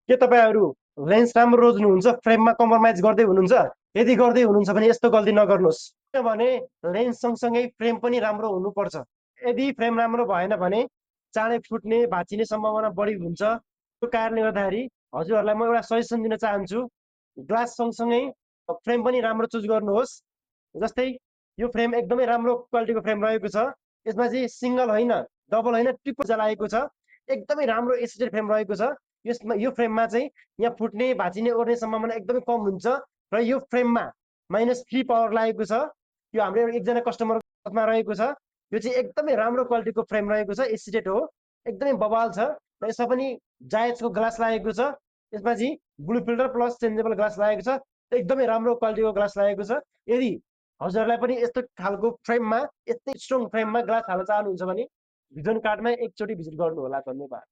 के तपाईँहरू लेन्स राम्रो रोज्नुहुन्छ, फ्रेममा कम्प्रोमाइज गर्दै हुनुहुन्छ? यदि गर्दै हुनुहुन्छ भने यस्तो गल्ती नगर्नुहोस्, किनभने लेन्स सँगसँगै फ्रेम पनि राम्रो हुनुपर्छ। यदि फ्रेम राम्रो भएन भने चाँडै फुट्ने भाँचिने सम्भावना बढी हुन्छ। त्यो कारणले गर्दाखेरि हजुरहरूलाई म एउटा सजेसन दिन चाहन्छु, ग्लास सँगसँगै फ्रेम पनि राम्रो चुज गर्नुहोस्। जस्तै यो फ्रेम एकदमै राम्रो क्वालिटीको फ्रेम रहेको छ। यसमा चाहिँ सिङ्गल होइन, डबल होइन, ट्रिपल लागेको छ। एकदमै राम्रो एसिडेड फ्रेम रहेको छ। यसमा यो फ्रेममा चाहिँ यहाँ फुट्ने भाँचिने ओर्ने सम्भावना एकदमै कम हुन्छ र यो फ्रेममा -3 पावर लागेको छ। यो हाम्रो एकजना कस्टमरमा रहेको छ। यो चाहिँ एकदमै राम्रो क्वालिटीको फ्रेम रहेको छ, एसिडेड हो, एकदमै बवाल छ र यसमा पनि जायजको ग्लास लागेको छ। यसमा चाहिँ blue filter plus changeable glass लागेको छ। एकदमै राम्रो क्वालिटीको ग्लास लागेको छ। यदि हजुरहरूलाई पनि यस्तो खालको फ्रेममा, यस्तै स्ट्रङ फ्रेममा ग्लास हाल्न चाहनुहुन्छ भने भिजन कार्डमा एकचोटि भिजिट गर्नु होला। धन्यवाद।